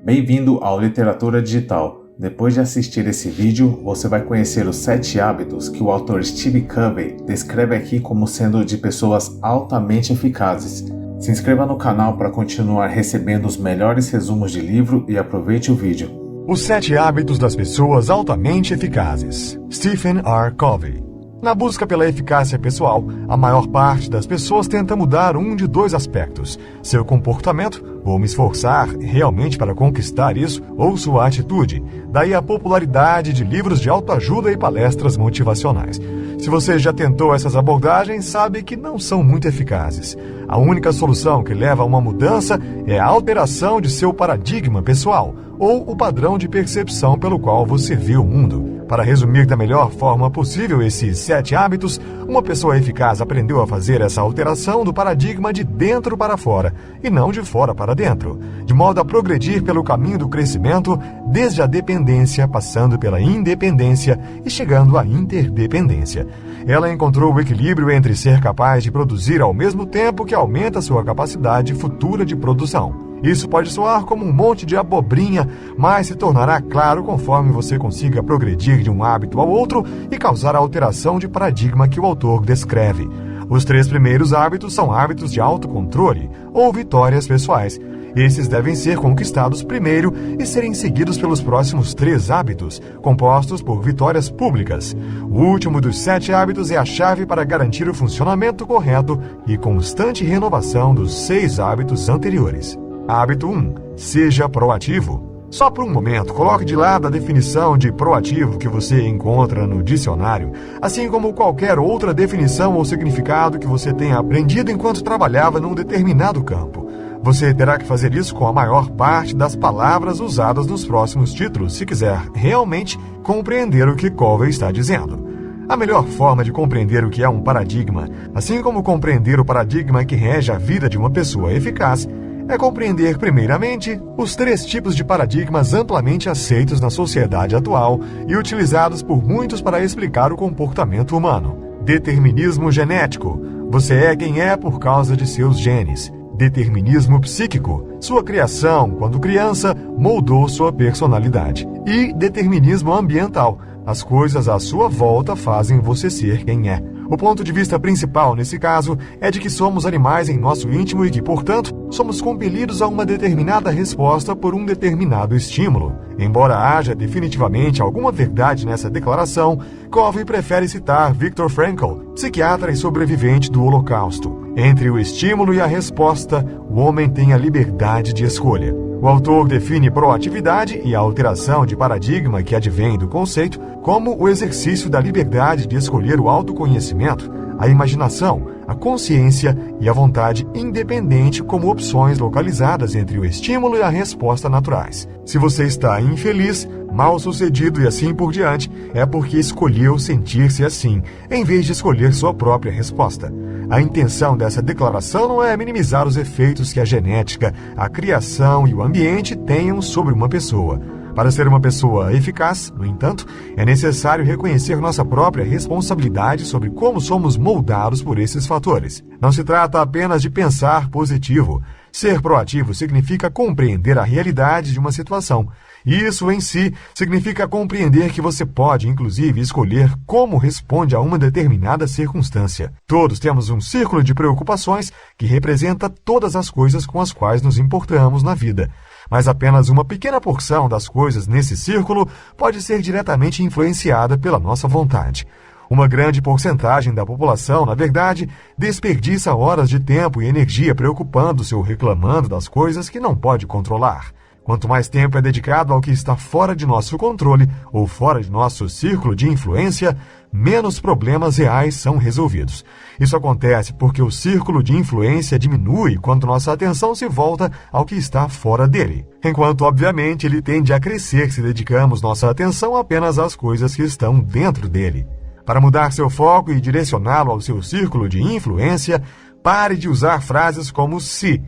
Bem-vindo ao Literatura Digital. Depois de assistir esse vídeo, você vai conhecer os 7 hábitos que o autor Steve Covey descreve aqui como sendo de pessoas altamente eficazes. Se inscreva no canal para continuar recebendo os melhores resumos de livro e aproveite o vídeo. Os 7 hábitos das pessoas altamente eficazes. Stephen R. Covey. Na busca pela eficácia pessoal, a maior parte das pessoas tenta mudar um de 2 aspectos: seu comportamento, vou me esforçar realmente para conquistar isso, ou sua atitude. Daí a popularidade de livros de autoajuda e palestras motivacionais. Se você já tentou essas abordagens, sabe que não são muito eficazes. A única solução que leva a uma mudança é a alteração de seu paradigma pessoal, ou o padrão de percepção pelo qual você vê o mundo. Para resumir da melhor forma possível esses 7 hábitos, uma pessoa eficaz aprendeu a fazer essa alteração do paradigma de dentro para fora, e não de fora para dentro, de modo a progredir pelo caminho do crescimento, desde a dependência, passando pela independência e chegando à interdependência. Ela encontrou o equilíbrio entre ser capaz de produzir ao mesmo tempo que aumenta sua capacidade futura de produção. Isso pode soar como um monte de abobrinha, mas se tornará claro conforme você consiga progredir de um hábito ao outro e causar a alteração de paradigma que o autor descreve. Os 3 primeiros hábitos são hábitos de autocontrole, ou vitórias pessoais. Esses devem ser conquistados primeiro e serem seguidos pelos próximos 3 hábitos, compostos por vitórias públicas. O último dos 7 hábitos é a chave para garantir o funcionamento correto e constante renovação dos 6 hábitos anteriores. Hábito 1. Seja proativo. Só por um momento, coloque de lado a definição de proativo que você encontra no dicionário, assim como qualquer outra definição ou significado que você tenha aprendido enquanto trabalhava num determinado campo. Você terá que fazer isso com a maior parte das palavras usadas nos próximos títulos, se quiser realmente compreender o que Covey está dizendo. A melhor forma de compreender o que é um paradigma, assim como compreender o paradigma que rege a vida de uma pessoa eficaz, é compreender, primeiramente, os 3 tipos de paradigmas amplamente aceitos na sociedade atual e utilizados por muitos para explicar o comportamento humano. Determinismo genético. Você é quem é por causa de seus genes. Determinismo psíquico. Sua criação, quando criança, moldou sua personalidade. E determinismo ambiental. As coisas à sua volta fazem você ser quem é. O ponto de vista principal, nesse caso, é de que somos animais em nosso íntimo e que, portanto, somos compelidos a uma determinada resposta por um determinado estímulo. Embora haja definitivamente alguma verdade nessa declaração, Covey prefere citar Viktor Frankl, psiquiatra e sobrevivente do Holocausto. Entre o estímulo e a resposta, o homem tem a liberdade de escolha. O autor define proatividade e a alteração de paradigma que advém do conceito como o exercício da liberdade de escolher o autoconhecimento, a imaginação, a consciência e a vontade independente como opções localizadas entre o estímulo e a resposta naturais. Se você está infeliz, mal-sucedido e assim por diante, é porque escolheu sentir-se assim, em vez de escolher sua própria resposta. A intenção dessa declaração não é minimizar os efeitos que a genética, a criação e o ambiente tenham sobre uma pessoa. Para ser uma pessoa eficaz, no entanto, é necessário reconhecer nossa própria responsabilidade sobre como somos moldados por esses fatores. Não se trata apenas de pensar positivo. Ser proativo significa compreender a realidade de uma situação. Isso, em si, significa compreender que você pode, inclusive, escolher como responde a uma determinada circunstância. Todos temos um círculo de preocupações que representa todas as coisas com as quais nos importamos na vida. Mas apenas uma pequena porção das coisas nesse círculo pode ser diretamente influenciada pela nossa vontade. Uma grande porcentagem da população, na verdade, desperdiça horas de tempo e energia preocupando-se ou reclamando das coisas que não pode controlar. Quanto mais tempo é dedicado ao que está fora de nosso controle ou fora de nosso círculo de influência, menos problemas reais são resolvidos. Isso acontece porque o círculo de influência diminui quando nossa atenção se volta ao que está fora dele, enquanto, obviamente, ele tende a crescer se dedicamos nossa atenção apenas às coisas que estão dentro dele. Para mudar seu foco e direcioná-lo ao seu círculo de influência, pare de usar frases como se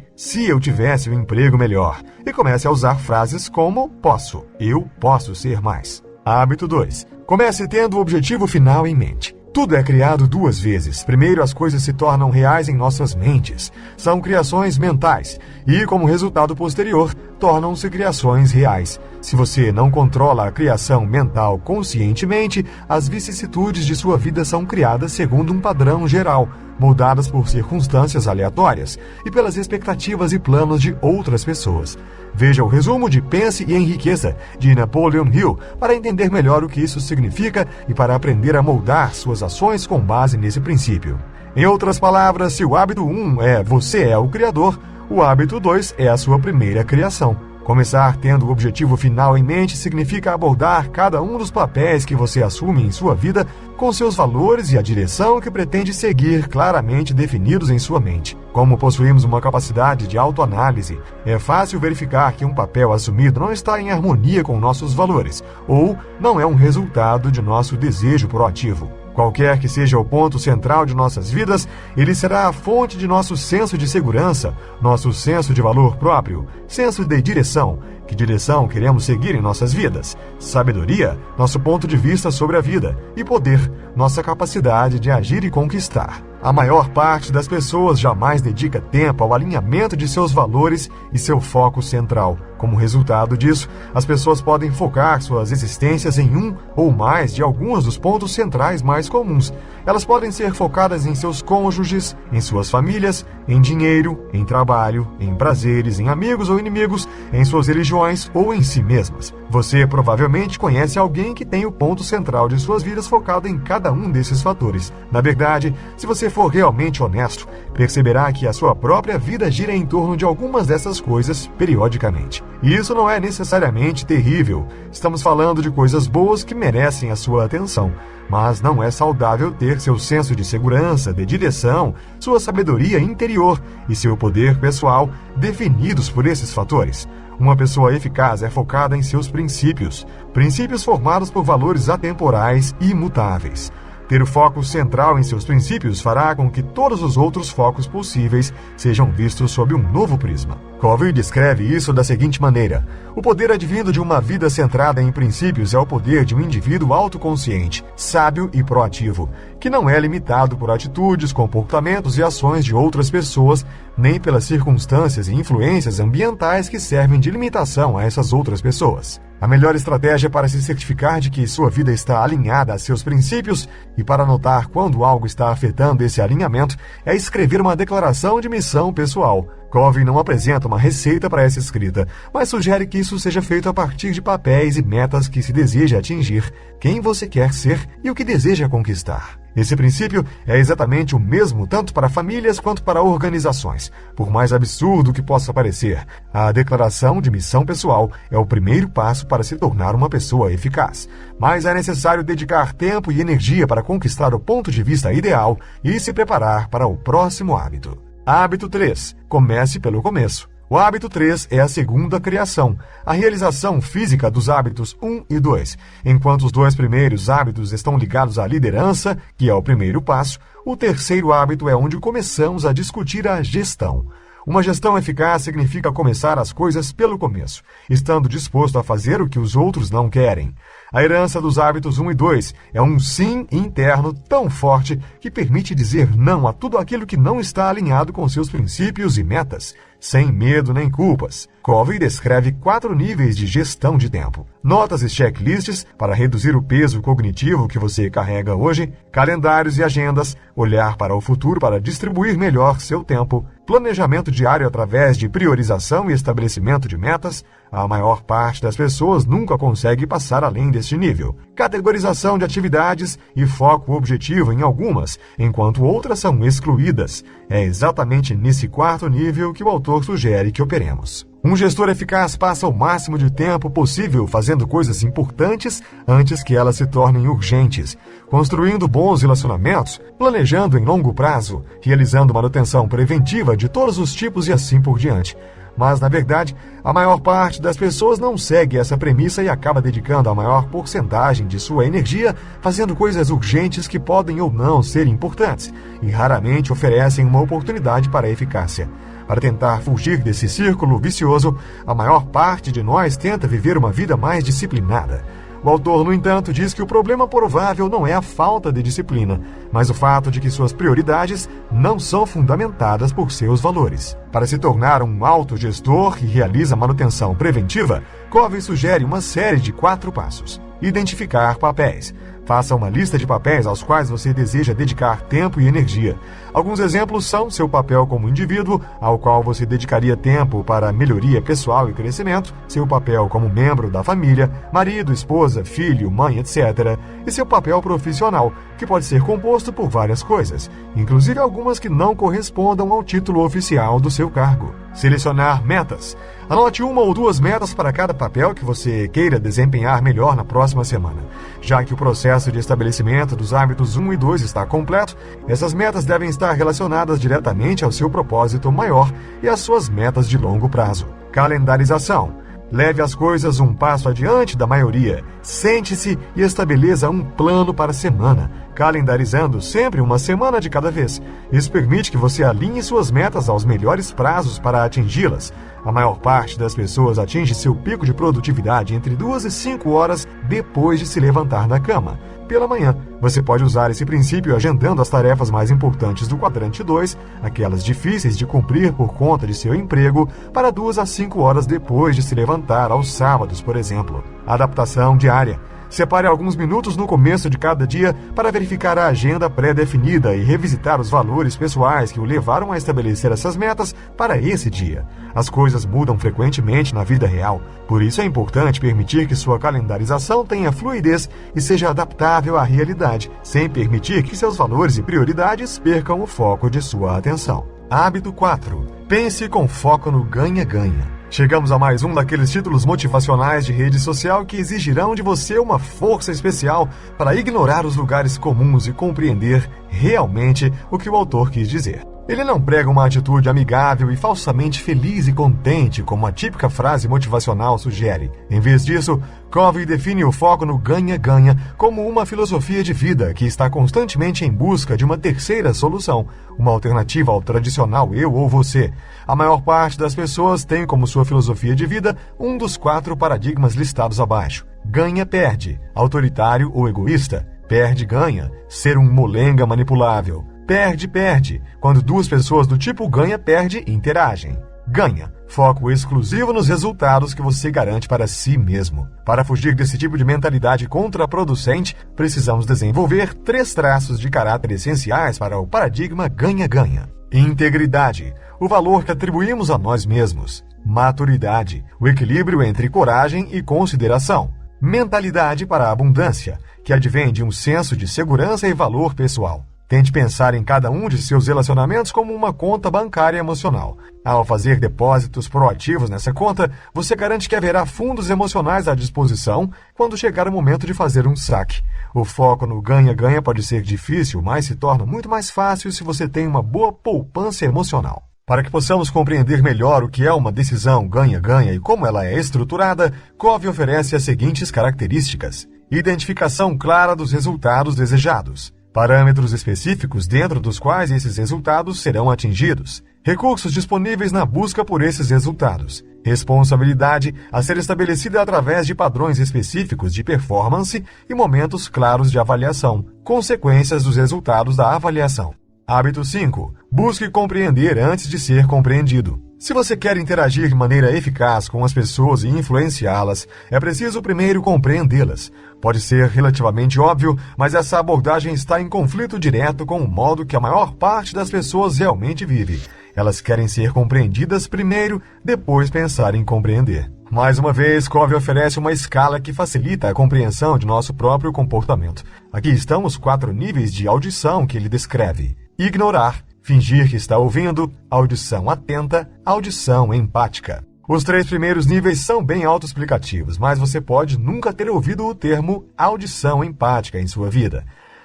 eu tivesse um emprego melhor, e comece a usar frases como posso, eu posso ser mais. Hábito 2. Comece tendo o objetivo final em mente. Tudo é criado 2 vezes. Primeiro, as coisas se tornam reais em nossas mentes. São criações mentais. E, como resultado posterior, tornam-se criações reais. Se você não controla a criação mental conscientemente, as vicissitudes de sua vida são criadas segundo um padrão geral, moldadas por circunstâncias aleatórias e pelas expectativas e planos de outras pessoas. Veja o resumo de Pense e Enriqueça, de Napoleon Hill, para entender melhor o que isso significa e para aprender a moldar suas ações com base nesse princípio. Em outras palavras, se o hábito 1 é você é o criador, o hábito 2 é a sua primeira criação. Começar tendo o objetivo final em mente significa abordar cada um dos papéis que você assume em sua vida com seus valores e a direção que pretende seguir claramente definidos em sua mente. Como possuímos uma capacidade de autoanálise, é fácil verificar que um papel assumido não está em harmonia com nossos valores ou não é um resultado de nosso desejo proativo. Qualquer que seja o ponto central de nossas vidas, ele será a fonte de nosso senso de segurança, nosso senso de valor próprio, senso de direção. Que direção queremos seguir em nossas vidas? Sabedoria, nosso ponto de vista sobre a vida. E poder, nossa capacidade de agir e conquistar. A maior parte das pessoas jamais dedica tempo ao alinhamento de seus valores e seu foco central. Como resultado disso, as pessoas podem focar suas existências em um ou mais de alguns dos pontos centrais mais comuns. Elas podem ser focadas em seus cônjuges, em suas famílias, em dinheiro, em trabalho, em prazeres, em amigos ou inimigos, em suas religiões ou em si mesmas. Você provavelmente conhece alguém que tem o ponto central de suas vidas focado em cada um desses fatores. Na verdade, se você for realmente honesto, perceberá que a sua própria vida gira em torno de algumas dessas coisas periodicamente. E isso não é necessariamente terrível. Estamos falando de coisas boas que merecem a sua atenção. Mas não é saudável ter seu senso de segurança, de direção, sua sabedoria interior e seu poder pessoal definidos por esses fatores. Uma pessoa eficaz é focada em seus princípios, princípios formados por valores atemporais e imutáveis. Ter o foco central em seus princípios fará com que todos os outros focos possíveis sejam vistos sob um novo prisma. Covey descreve isso da seguinte maneira: o poder advindo de uma vida centrada em princípios é o poder de um indivíduo autoconsciente, sábio e proativo, que não é limitado por atitudes, comportamentos e ações de outras pessoas, nem pelas circunstâncias e influências ambientais que servem de limitação a essas outras pessoas. A melhor estratégia para se certificar de que sua vida está alinhada a seus princípios e para notar quando algo está afetando esse alinhamento é escrever uma declaração de missão pessoal. Covey não apresenta uma receita para essa escrita, mas sugere que isso seja feito a partir de papéis e metas que se deseja atingir, quem você quer ser e o que deseja conquistar. Esse princípio é exatamente o mesmo tanto para famílias quanto para organizações. Por mais absurdo que possa parecer, a declaração de missão pessoal é o primeiro passo para se tornar uma pessoa eficaz. Mas é necessário dedicar tempo e energia para conquistar o ponto de vista ideal e se preparar para o próximo hábito. Hábito 3. Comece pelo começo. O hábito 3 é a segunda criação, a realização física dos hábitos 1 e 2. Enquanto os dois primeiros hábitos estão ligados à liderança, que é o primeiro passo, o terceiro hábito é onde começamos a discutir a gestão. Uma gestão eficaz significa começar as coisas pelo começo, estando disposto a fazer o que os outros não querem. A herança dos hábitos 1 e 2 é um sim interno tão forte que permite dizer não a tudo aquilo que não está alinhado com seus princípios e metas, sem medo nem culpas. Covey descreve 4 níveis de gestão de tempo: notas e checklists para reduzir o peso cognitivo que você carrega hoje, calendários e agendas, olhar para o futuro para distribuir melhor seu tempo, planejamento diário através de priorização e estabelecimento de metas. A maior parte das pessoas nunca consegue passar além deste nível. Categorização de atividades e foco objetivo em algumas, enquanto outras são excluídas. É exatamente nesse 4º nível que o autor sugere que operemos. Um gestor eficaz passa o máximo de tempo possível fazendo coisas importantes antes que elas se tornem urgentes, construindo bons relacionamentos, planejando em longo prazo, realizando manutenção preventiva de todos os tipos e assim por diante. Mas, na verdade, a maior parte das pessoas não segue essa premissa e acaba dedicando a maior porcentagem de sua energia fazendo coisas urgentes que podem ou não ser importantes e raramente oferecem uma oportunidade para a eficácia. Para tentar fugir desse círculo vicioso, a maior parte de nós tenta viver uma vida mais disciplinada. O autor, no entanto, diz que o problema provável não é a falta de disciplina, mas o fato de que suas prioridades não são fundamentadas por seus valores. Para se tornar um autogestor que realiza manutenção preventiva, Covey sugere uma série de 4 passos. Identificar papéis. Faça uma lista de papéis aos quais você deseja dedicar tempo e energia. Alguns exemplos são seu papel como indivíduo, ao qual você dedicaria tempo para melhoria pessoal e crescimento, seu papel como membro da família, marido, esposa, filho, mãe, etc., e seu papel profissional, que pode ser composto por várias coisas, inclusive algumas que não correspondam ao título oficial do seu cargo. Selecionar metas. Anote 1 ou 2 metas para cada papel que você queira desempenhar melhor na próxima semana. Já que o processo de estabelecimento dos hábitos 1 e 2 está completo, essas metas devem estar relacionadas diretamente ao seu propósito maior e às suas metas de longo prazo. Calendarização. Leve as coisas um passo adiante da maioria. Sente-se e estabeleça um plano para a semana, calendarizando sempre uma semana de cada vez. Isso permite que você alinhe suas metas aos melhores prazos para atingi-las. A maior parte das pessoas atinge seu pico de produtividade entre 2 e 5 horas depois de se levantar da cama. Pela manhã, você pode usar esse princípio agendando as tarefas mais importantes do quadrante 2, aquelas difíceis de cumprir por conta de seu emprego, para 2 a 5 horas depois de se levantar aos sábados, por exemplo. Adaptação diária. Separe alguns minutos no começo de cada dia para verificar a agenda pré-definida e revisitar os valores pessoais que o levaram a estabelecer essas metas para esse dia. As coisas mudam frequentemente na vida real, por isso é importante permitir que sua calendarização tenha fluidez e seja adaptável à realidade, sem permitir que seus valores e prioridades percam o foco de sua atenção. Hábito 4. Pense com foco no ganha-ganha. Chegamos a mais um daqueles títulos motivacionais de rede social que exigirão de você uma força especial para ignorar os lugares comuns e compreender realmente o que o autor quis dizer. Ele não prega uma atitude amigável e falsamente feliz e contente, como a típica frase motivacional sugere. Em vez disso, Covey define o foco no ganha-ganha como uma filosofia de vida que está constantemente em busca de uma terceira solução, uma alternativa ao tradicional eu ou você. A maior parte das pessoas tem como sua filosofia de vida um dos 4 paradigmas listados abaixo. Ganha-perde, autoritário ou egoísta. Perde-ganha, ser um molenga manipulável. Perde-perde, quando 2 pessoas do tipo ganha-perde interagem. Ganha, foco exclusivo nos resultados que você garante para si mesmo. Para fugir desse tipo de mentalidade contraproducente, precisamos desenvolver 3 traços de caráter essenciais para o paradigma ganha-ganha. Integridade, o valor que atribuímos a nós mesmos. Maturidade, o equilíbrio entre coragem e consideração. Mentalidade para a abundância, que advém de um senso de segurança e valor pessoal. Tente pensar em cada um de seus relacionamentos como uma conta bancária emocional. Ao fazer depósitos proativos nessa conta, você garante que haverá fundos emocionais à disposição quando chegar o momento de fazer um saque. O foco no ganha-ganha pode ser difícil, mas se torna muito mais fácil se você tem uma boa poupança emocional. Para que possamos compreender melhor o que é uma decisão ganha-ganha e como ela é estruturada, Covey oferece as seguintes características: identificação clara dos resultados desejados. Parâmetros específicos dentro dos quais esses resultados serão atingidos. Recursos disponíveis na busca por esses resultados. Responsabilidade a ser estabelecida através de padrões específicos de performance e momentos claros de avaliação. Consequências dos resultados da avaliação. Hábito 5. Busque compreender antes de ser compreendido. Se você quer interagir de maneira eficaz com as pessoas e influenciá-las, é preciso primeiro compreendê-las. Pode ser relativamente óbvio, mas essa abordagem está em conflito direto com o modo que a maior parte das pessoas realmente vive. Elas querem ser compreendidas primeiro, depois pensar em compreender. Mais uma vez, Covey oferece uma escala que facilita a compreensão de nosso próprio comportamento. Aqui estão os 4 níveis de audição que ele descreve. Ignorar, fingir que está ouvindo, audição atenta, audição empática. Os 3 primeiros níveis são bem autoexplicativos, mas você pode nunca ter ouvido o termo audição empática em sua vida.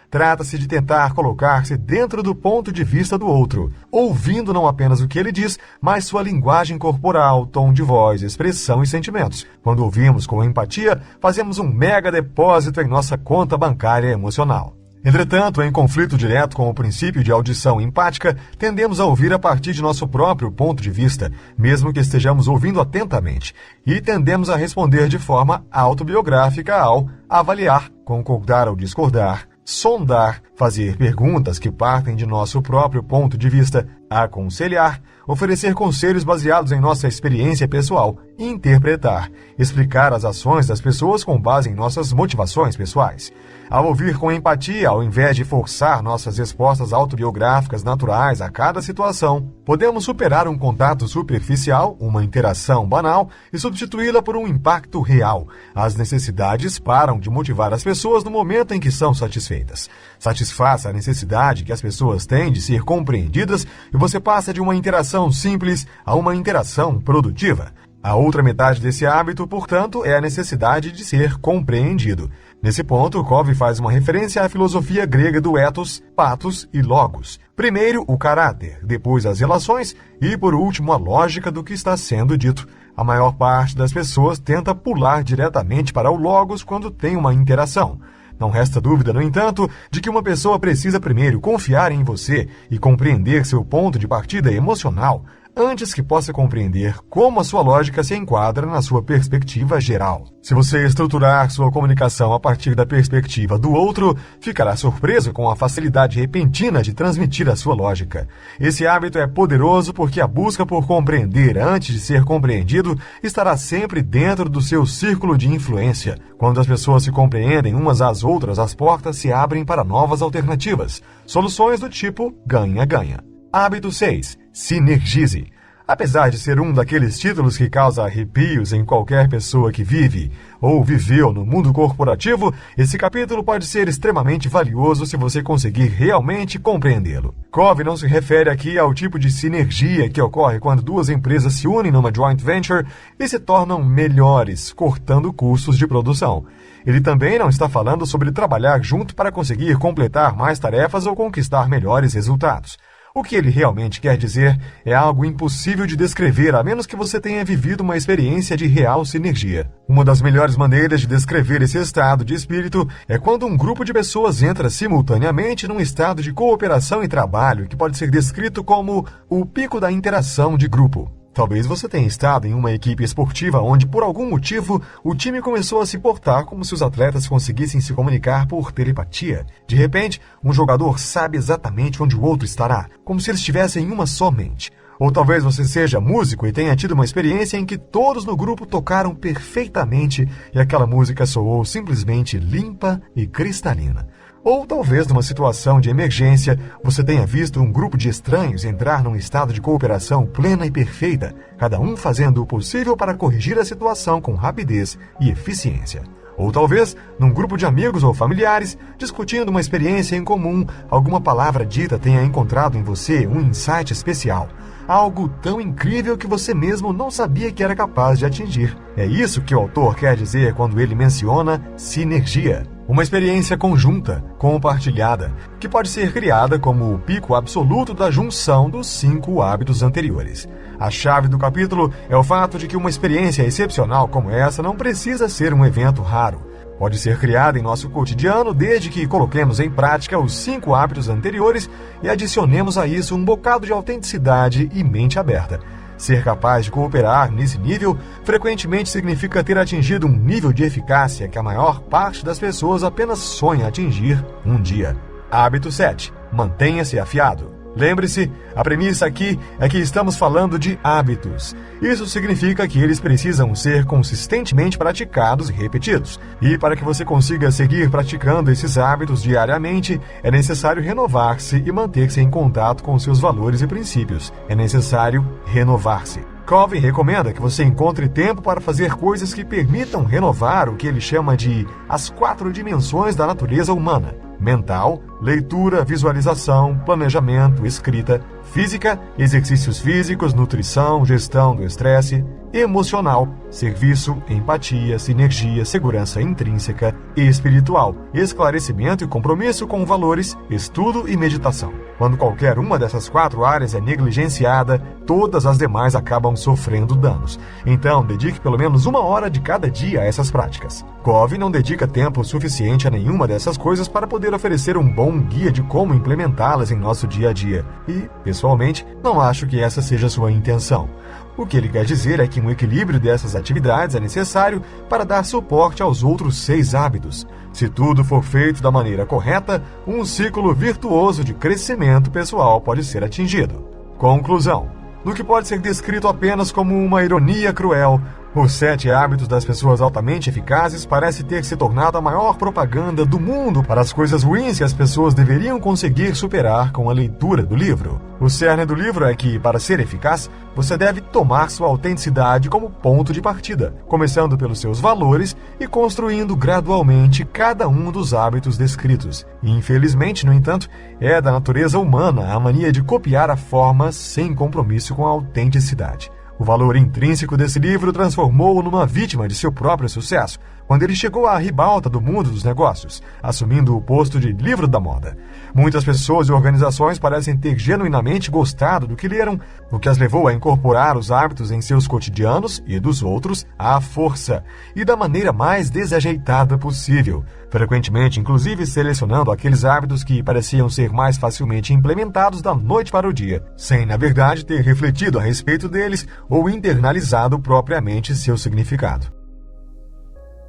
Trata-se de tentar colocar-se dentro do ponto de vista do outro, ouvindo não apenas o que ele diz, mas sua linguagem corporal, tom de voz, expressão e sentimentos. Quando ouvimos com empatia, fazemos um mega depósito em nossa conta bancária emocional. Entretanto, em conflito direto com o princípio de audição empática, tendemos a ouvir a partir de nosso próprio ponto de vista, mesmo que estejamos ouvindo atentamente, e tendemos a responder de forma autobiográfica ao avaliar, concordar ou discordar, sondar, fazer perguntas que partem de nosso próprio ponto de vista, aconselhar, oferecer conselhos baseados em nossa experiência pessoal, interpretar, explicar as ações das pessoas com base em nossas motivações pessoais. Ao ouvir com empatia, ao invés de forçar nossas respostas autobiográficas naturais a cada situação, podemos superar um contato superficial, uma interação banal, e substituí-la por um impacto real. As necessidades param de motivar as pessoas no momento em que são satisfeitas. Satisfaça a necessidade que as pessoas têm de ser compreendidas e você passa de uma interação simples a uma interação produtiva. A outra metade desse hábito, portanto, é a necessidade de ser compreendido. Nesse ponto, Covey faz uma referência à filosofia grega do ethos, pathos e logos. Primeiro, o caráter, depois as relações e, por último, a lógica do que está sendo dito. A maior parte das pessoas tenta pular diretamente para o logos quando tem uma interação. Não resta dúvida, no entanto, de que uma pessoa precisa primeiro confiar em você e compreender seu ponto de partida emocional, antes que possa compreender como a sua lógica se enquadra na sua perspectiva geral. Se você estruturar sua comunicação a partir da perspectiva do outro, ficará surpreso com a facilidade repentina de transmitir a sua lógica. Esse hábito é poderoso porque a busca por compreender antes de ser compreendido estará sempre dentro do seu círculo de influência. Quando as pessoas se compreendem umas às outras, as portas se abrem para novas alternativas. Soluções do tipo ganha-ganha. Hábito 6. Sinergize. Apesar de ser um daqueles títulos que causa arrepios em qualquer pessoa que vive ou viveu no mundo corporativo, esse capítulo pode ser extremamente valioso se você conseguir realmente compreendê-lo. Covey não se refere aqui ao tipo de sinergia que ocorre quando duas empresas se unem numa joint venture e se tornam melhores, cortando custos de produção. Ele também não está falando sobre trabalhar junto para conseguir completar mais tarefas ou conquistar melhores resultados. O que ele realmente quer dizer é algo impossível de descrever a menos que você tenha vivido uma experiência de real sinergia. Uma das melhores maneiras de descrever esse estado de espírito é quando um grupo de pessoas entra simultaneamente num estado de cooperação e trabalho que pode ser descrito como o pico da interação de grupo. Talvez você tenha estado em uma equipe esportiva onde, por algum motivo, o time começou a se portar como se os atletas conseguissem se comunicar por telepatia. De repente, um jogador sabe exatamente onde o outro estará, como se eles estivessem em uma só mente. Ou talvez você seja músico e tenha tido uma experiência em que todos no grupo tocaram perfeitamente e aquela música soou simplesmente limpa e cristalina. Ou talvez numa situação de emergência, você tenha visto um grupo de estranhos entrar num estado de cooperação plena e perfeita, cada um fazendo o possível para corrigir a situação com rapidez e eficiência. Ou talvez, num grupo de amigos ou familiares, discutindo uma experiência em comum, alguma palavra dita tenha encontrado em você um insight especial. Algo tão incrível que você mesmo não sabia que era capaz de atingir. É isso que o autor quer dizer quando ele menciona sinergia. Uma experiência conjunta, compartilhada, que pode ser criada como o pico absoluto da junção dos 5 hábitos anteriores. A chave do capítulo é o fato de que uma experiência excepcional como essa não precisa ser um evento raro. Pode ser criada em nosso cotidiano desde que coloquemos em prática os 5 hábitos anteriores e adicionemos a isso um bocado de autenticidade e mente aberta. Ser capaz de cooperar nesse nível frequentemente significa ter atingido um nível de eficácia que a maior parte das pessoas apenas sonha atingir um dia. Hábito 7. Mantenha-se afiado. Lembre-se, a premissa aqui é que estamos falando de hábitos. Isso significa que eles precisam ser consistentemente praticados e repetidos. E para que você consiga seguir praticando esses hábitos diariamente, é necessário renovar-se e manter-se em contato com seus valores e princípios. É necessário renovar-se. Covey recomenda que você encontre tempo para fazer coisas que permitam renovar o que ele chama de as 4 dimensões da natureza humana: mental, leitura, visualização, planejamento, escrita, física, exercícios físicos, nutrição, gestão do estresse, emocional, serviço, empatia, sinergia, segurança intrínseca e espiritual, esclarecimento e compromisso com valores, estudo e meditação. Quando qualquer uma dessas 4 áreas é negligenciada, todas as demais acabam sofrendo danos. Então, dedique pelo menos 1 hora de cada dia a essas práticas. Covey não dedica tempo suficiente a nenhuma dessas coisas para poder oferecer um bom guia de como implementá-las em nosso dia a dia. E, pessoalmente, não acho que essa seja sua intenção. O que ele quer dizer é que um equilíbrio dessas atividades é necessário para dar suporte aos outros 6 hábitos. Se tudo for feito da maneira correta, um ciclo virtuoso de crescimento pessoal pode ser atingido. Conclusão: no que pode ser descrito apenas como uma ironia cruel, os 7 hábitos das pessoas altamente eficazes parece ter se tornado a maior propaganda do mundo para as coisas ruins que as pessoas deveriam conseguir superar com a leitura do livro. O cerne do livro é que, para ser eficaz, você deve tomar sua autenticidade como ponto de partida, começando pelos seus valores e construindo gradualmente cada um dos hábitos descritos. Infelizmente, no entanto, é da natureza humana a mania de copiar a forma sem compromisso com a autenticidade. O valor intrínseco desse livro transformou-o numa vítima de seu próprio sucesso, quando ele chegou à ribalta do mundo dos negócios, assumindo o posto de livro da moda. Muitas pessoas e organizações parecem ter genuinamente gostado do que leram, o que as levou a incorporar os hábitos em seus cotidianos e dos outros à força, e da maneira mais desajeitada possível, frequentemente inclusive selecionando aqueles hábitos que pareciam ser mais facilmente implementados da noite para o dia, sem, na verdade, ter refletido a respeito deles ou internalizado propriamente seu significado.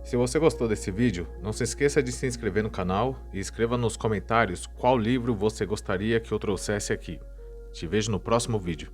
Se você gostou desse vídeo, não se esqueça de se inscrever no canal e escreva nos comentários qual livro você gostaria que eu trouxesse aqui. Te vejo no próximo vídeo.